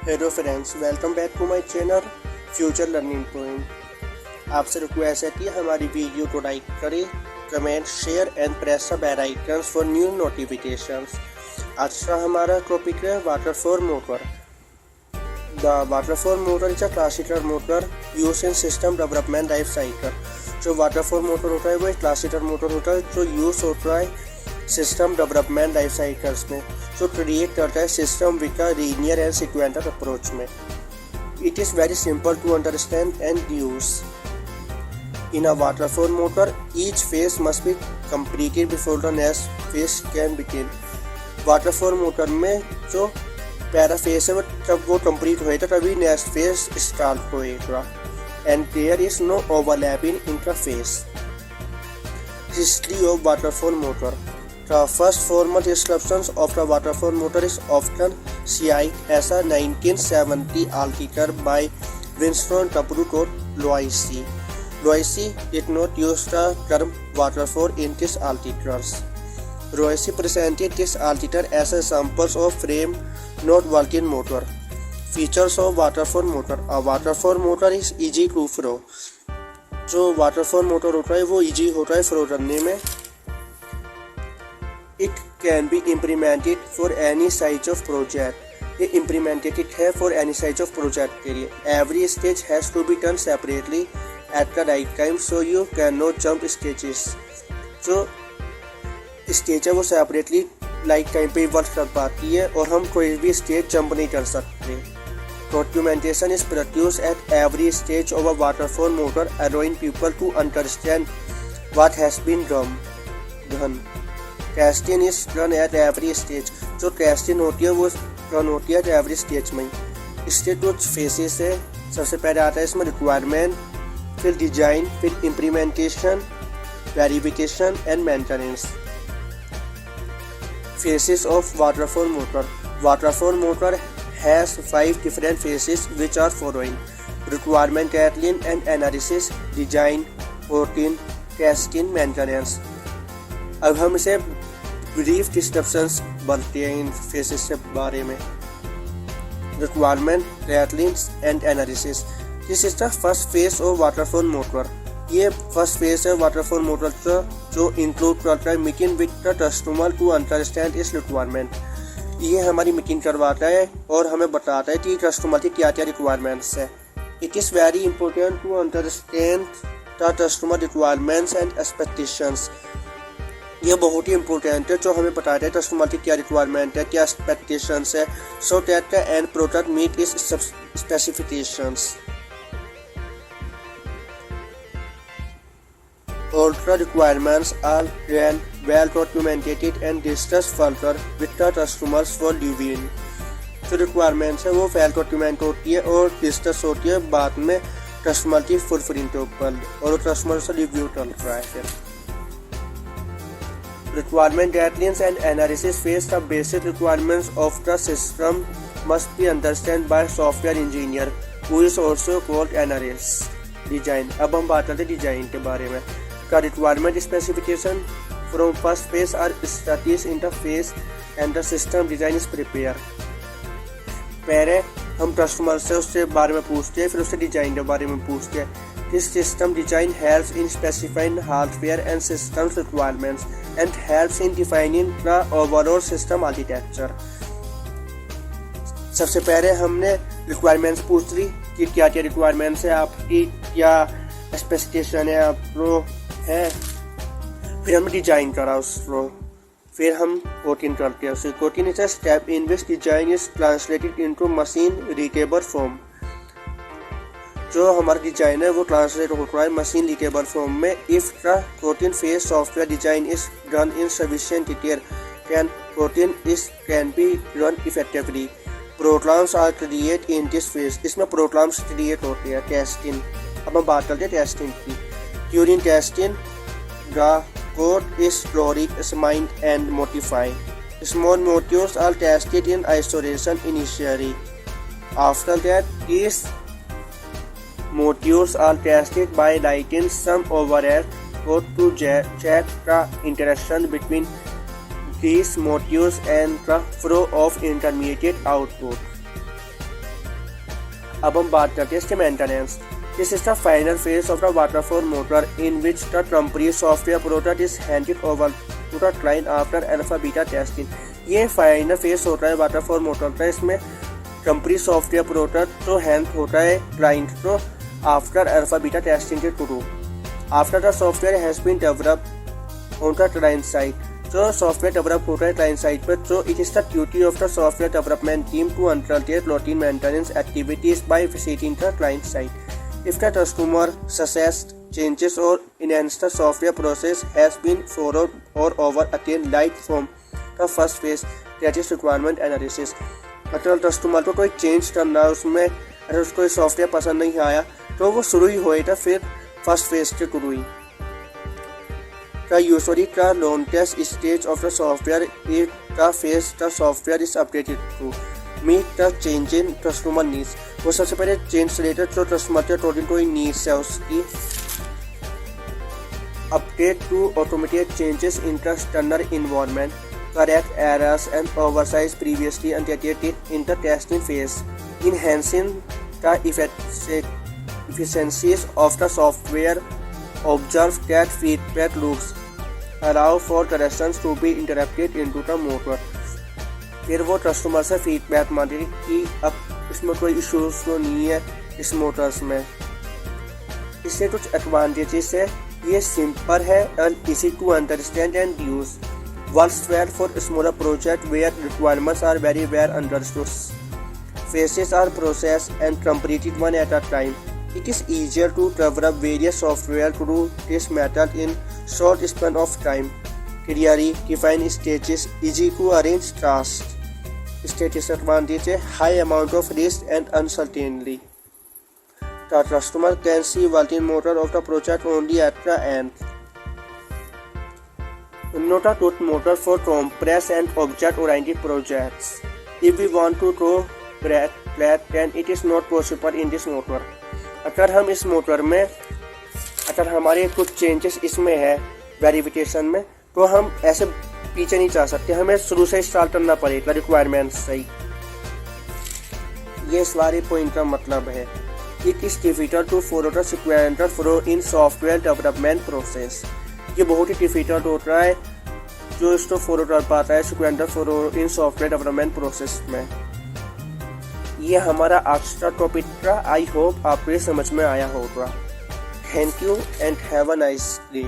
Hello friends, welcome back to my channel Future Learning Point. आपसे request है कि हमारी वीडियो को लाइक करें, comment, share and press the bell icon for new notifications. आज का हमारा टॉपिक है waterfall model. The waterfall model is a classical model use in system development life cycle. जो वाटरफॉल मोटर होता है वो एक क्लासिकल मोटर होता है जो यूज होता है सिस्टम डेवलपमेंट लाइफ साइकिल्स में, जो क्रिएट करता है system with a linear and sequential approach में। It is very simple to understand and use. In a waterfall model each phase must be completed before the next phase can begin. Waterfall model में जो पहला phase है वो जब वो complete होएगा तभी नेक्स्ट फेज स्टार्ट होएगा and there is no overlap in interface. History of waterfall model. The first formal description of the waterfall motor is often cited as a 1970 article by Winston W. Loisy. Loisy did not use the term waterfall in this article. Loisy presented this article as examples of frame not working motor. Features of waterfall motor. A waterfall motor is easy to flow. जो waterfall motor होता है वो easy होता है flow करने में। It can be implemented for any size of project. ये implemented है for any size of project के लिए। Every stage has to be done separately at the right time, so you cannot jump stages. जो stage है वो separately light time पे work कर पाती है और हम कोई भी स्टेज जंप नहीं कर सकते। Documentation is produced at every stage of a waterfall motor, allowing people to understand what has been done. Testing is run at every stage. जो टेस्टिंग होती है वो रन होती है एवरी स्टेज में। इसके कुछ फेसेस है। सबसे पहले आता है इसमें रिक्वायरमेंट, फिर डिजाइन, फिर implementation, verification and maintenance. Phases of waterfall model. Waterfall model has 5 different phases which are following: requirement gathering and analysis, design, working, testing, maintenance. अब हम इसे ब्रीफ डिस्क्रिप्शंस बनती हैं इन फेसेस के बारे में। Requirement gathering and analysis. This is the first phase of waterfall model. ये first phase है वाटरफॉल मोटर का जो इंक्लूड करता है meeting with the customer to understand is requirement. ये हमारी मीटिंग करवाता है और हमें बताता है कि कस्टमर की क्या क्या रिक्वायरमेंट्स है। It is very important to understand the customer requirements and expectations. ये बहुत ही इंपॉर्टेंट है जो हमें बताता है कस्टमर की क्या रिक्वायरमेंट है, क्या एक्सपेक्टेशंस है, so that the end product meet is specifications. All the requirements are well documented and discussed further with the customers for reviewing. जो रिक्वायरमेंट्स है वो वेल डॉक्यूमेंट होती है और डिस्कस होती है बाद में कस्टमर की फुलफिलिंग के ऊपर और कस्टमर से रिव्यू चल रहा है। Requirement gathering and analysis phase. The basic requirements of the system must be understood by software engineer, who is also called analyst. Design. अब हम बात करते हैं डिजाइन के बारे में। The requirement specification from first phase are established in the phase and the system design is prepared. पहले हम कस्टमर से उसके बारे में पूछते हैं, फिर उससे डिजाइन के बारे में पूछते हैं। This system design helps in specifying hardware and system requirements and helps in defining the overall system architecture. सबसे पहले हमने रिक्वायरमेंट्स पूछ ली कि क्या क्या रिक्वायरमेंट्स है आपकी, क्या स्पेसिफिकेशन है आपको है, फिर हमने डिजाइन करा उसको, फिर हम कोडिंग करते हैं उसे। Coding is a step in which design is translated into machine readable form. जो हमारा डिजाइन है वो ट्रांसलेट होता है मशीन रीडेबल फॉर्म में। If the coding phase software design is done in sufficient detail can coding is can be run effectively. Programs are create in this phase. इसमें programs create होते हैं। Testing. अब हम बात करते हैं टेस्टिंग की। During testing the code is slowly examined and modified. Small modules are tested in isolation initially. After that, these modules are tested by writing some overhead code to check the interaction between these modules and the flow of intermediate output. अब हम बात करते हैं इसके maintenance. This is the final phase of the waterfall model in which the complete software product is handed over to the client after alpha beta testing. ये final phase होता है waterfall model का, इसमें कंप्लीट सॉफ्टवेयर प्रोडक्ट तो hand होता है client को after alpha beta testing के through. After the software has been developed on the client side, जो सॉफ्टवेयर डेवलप होता है क्लाइंट साइड पर, तो it is the duty of the software development team to undertake routine maintenance activities by visiting the client side. If the customer suggest changes or enhance the software process has been followed or over again right from the first phase, that is requirement analysis। अगर customer को कोई change करना है उसमें, अगर उसको software पसंद नहीं आया तो वो शुरू ही होएगा फिर फर्स्ट फेज के शुरू ही। The usually the longest stage of the software is the phase the software is updated to meet the change in customer needs। वो सबसे पहले चेंज रिलेटेड जो कस्टमर के अकॉर्डिंग कोई नीड्स है उसकी update to automate changes in the external environment, correct errors and oversights previously anticipated in the testing phase, enhancing the efficiencies of the software, observe that feedback loops, allow for corrections to be interrupted into the motor। फिर वो customer से feedback मांगे कि अब इसमें कोई issues तो नहीं है इस मोटर्स में। इससे कुछ एडवांटेजेस है, ये सिंपल है and easy to understand and use, works well for smaller project where requirements are very well understood, phases are processed and completed one at a time। It is easier to develop various software through this method in short span of time, clearly define stages, easy to arrange tasks। इसके disadvantage है high amount of risk and uncertainty। The customer can see working motor of the project only at the end। Not a good motor for compress and object-oriented projects। If we want to go flat, then it is not possible in this motor। अगर हम इस motor में अगर हमारे कुछ changes इसमें है verification में, तो हम ऐसे पीछे नहीं जा सकते, हमें शुरू से स्टार्ट करना पड़ेगा रिक्वायरमेंट्स से ही। ये सारे पॉइंट का मतलब है। It is difficult to follow the sequential flow in software development process। ये बहुत ही डिफिकल्ट होता है जो इसको फॉलो कर पाता है sequential flow in software development process में। ये हमारा आज का टॉपिक था, आई होप आपको ये समझ में आया होगा। Thank you and have a nice day.